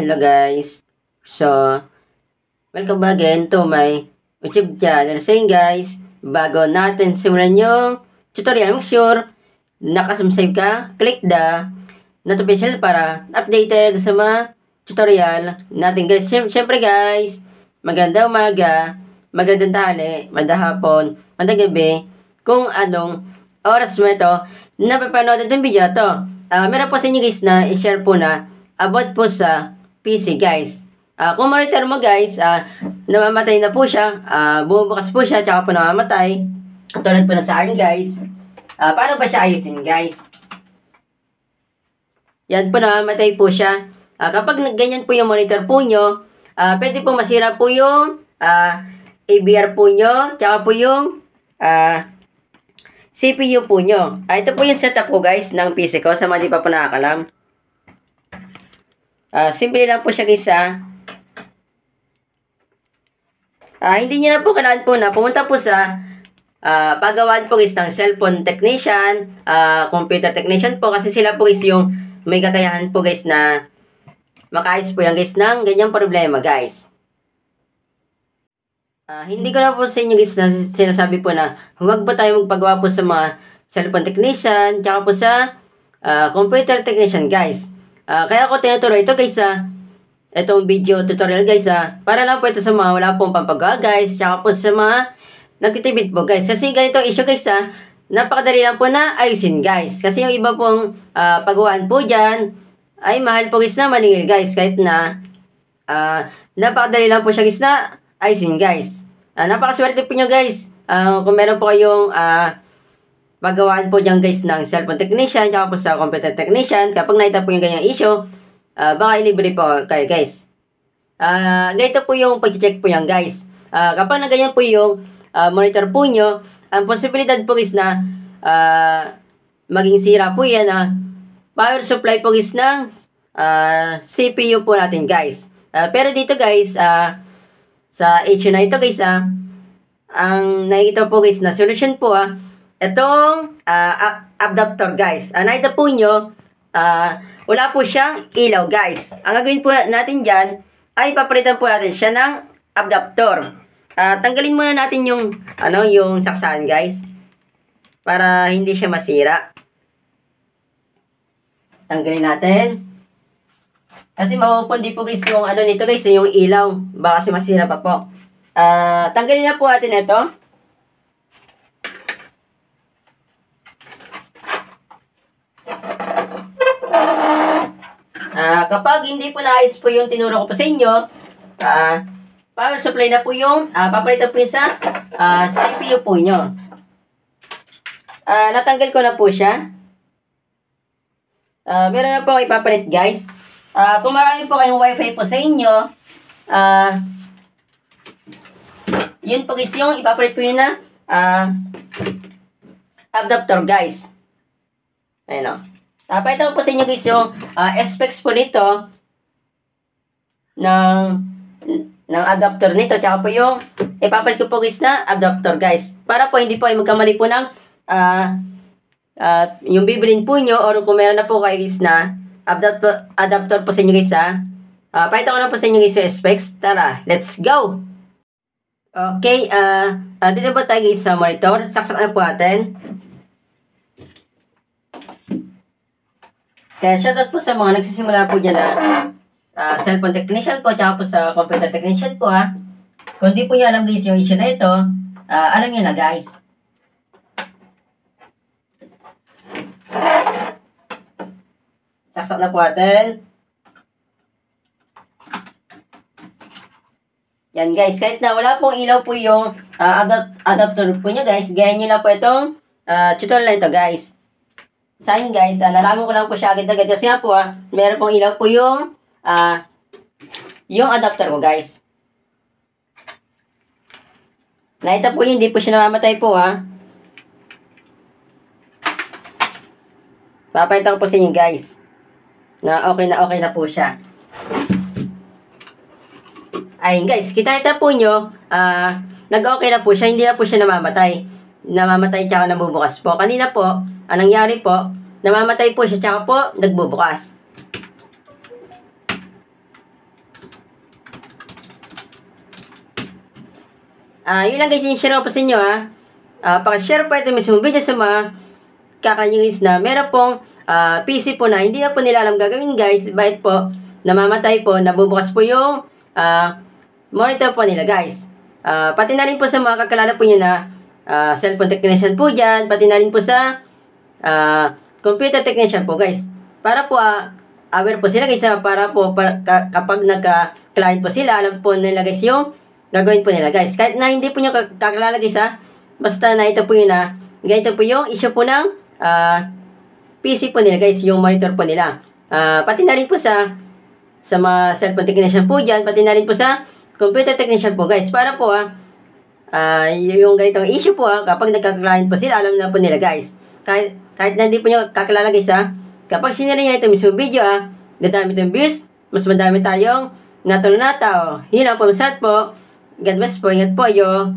Hello guys. So, welcome back again to my YouTube channel. So yun guys, bago natin simulan yung tutorial, make sure nakasubscribe ka, click the notification para updated sa mga tutorial natin guys. Siyempre guys, magandang umaga, magandang tanghali, magandang hapon, magandang gabi, kung anong oras mo ito napapanood itong video to. Meron po sa inyo guys na i-share po na about po sa PC guys. Kung monitor mo guys, namamatay na po siya, bumubukas po siya, tsaka po namamatay. Katulad po na sa akin guys. Paano ba siya ayusin guys? Yan po, namamatay po siya. Kapag ganyan po yung monitor po nyo, pwede po masira po yung ABR po nyo, tsaka po yung CPU po nyo. Ito po yung setup po guys ng PC ko sa mga di pa po nakakalam. Simple lang po siya guys hindi nyo na po kailangan po na pumunta po sa paggawaan po guys ng cellphone technician, computer technician po, kasi sila po guys yung may kakayahan po guys na makaayos po yan guys ng ganyang problema guys. Hindi ko na po sa inyo guys na sinasabi po na huwag po tayo magpagawa po sa mga cellphone technician tsaka po sa computer technician guys. Kaya ako tinuturo ito guys itong video tutorial guys para lang po ito sa mga wala pong pampagawa guys, tsaka po sa mga nagtitipid po guys. Kasi ganito issue guys napakadali lang po na ayusin guys. Kasi yung iba pong paggawaan po dyan ay mahal po guys na maningil guys, kahit na napakadali lang po siya guys na ayusin guys. Napakaswerte po nyo guys kung meron po kayong paggawaan po dyan guys ng cellphone technician tsaka po sa computer technician. Kapag nakita po yung ganyang issue, baka ilibre po kayo guys. Ganito po yung pag-check po yan guys. Kapag na ganyan po yung monitor po nyo, ang posibilidad po guys na maging sira po yan power supply po guys ng CPU po natin guys. Pero dito guys sa issue na ito guys ang nakikita po guys na solution po itong adapter guys. Nakita po nyo wala po siyang ilaw guys. Ang gagawin po natin dyan ay papalitan po natin siya ng adapter. Tanggalin muna natin yung yung saksahan guys para hindi siya masira. Tanggalin natin kasi mapupundi po guys yung nito guys, yung ilaw, baka kasi masira pa po. Tanggalin na po natin ito. Kapag hindi po naayos po yung tinuro ko po sa inyo, power supply na po yung papalitan po yung sa CPU po nyo. Natanggal ko na po siya. Meron na po ako ipapalit guys. Kung marami po kayong wifi po sa inyo, yun po guys yung ipapalit po yun na adapter guys. Ayun o. Pakita ko po sa inyo guys yung specs po nito ng adapter nito, tsaka po yung ipapalit ko po guys na adapter guys, para po hindi po ay magkamali po ng yung bibilin po nyo, or kung meron na po kayo guys na adapter po sa inyo guys pakita ko na po sa inyo guys yung specs. Tara, let's go! Okay, dito po tayo guys sa monitor. Saksak na po natin. Kaya shoutout po sa mga nagsisimula po dyan cellphone technician po, tsaka po sa computer technician po Kung di po nyo alam guys yung issue na ito, alam nyo na guys. Saksak na po natin. Yan guys, kahit na wala pong ilaw po yung adapter po nyo guys, gaya nyo lang po itong tutorial na ito guys. Sa akin guys, nalaman ko lang po siya agad-agad kasi nga po meron pong ilaw po yung adapter ko guys. Nakita po yun, hindi po siya namamatay po Papayta ko po sa inyo guys na okay na po siya. Ayun guys, kita po nyo nag-okay na po siya, hindi na po siya namamatay tsaka nabubukas po. Kanina po ang nangyari po, namamatay po siya tsaka po nagbubukas. yun lang guys, yung share ko po sa inyo pakishare po ito mismo video sa mga kakanyugis na meron pong PC po na hindi na po nila alam gagawin guys. Bakit po? Namamatay po, nabubukas po yung monitor po nila guys. Pati na rin po sa mga kakilala po nyo na cellphone technician po dyan, pati na rin po sa computer technician po guys. Para po aware po sila guys, kapag nagka-client po sila, alam po nila guys yung gagawin po nila guys. Kahit na hindi po nyo kakilala guys basta na ito po yun ganito po yung issue po ng PC po nila guys, yung monitor po nila. Pati na rin po sa mga cellphone technician po dyan, pati na rin po sa computer technician po guys. Para po yung ganitong issue po kapag nagka-client po sila, alam na po nila guys. Kahit na hindi po nyo kakilala guys kapag sinira nyo ito mismo video dadami itong views, mas madami tayong natulunata. Yun lang po, masat po. God bless po, ingat po yo.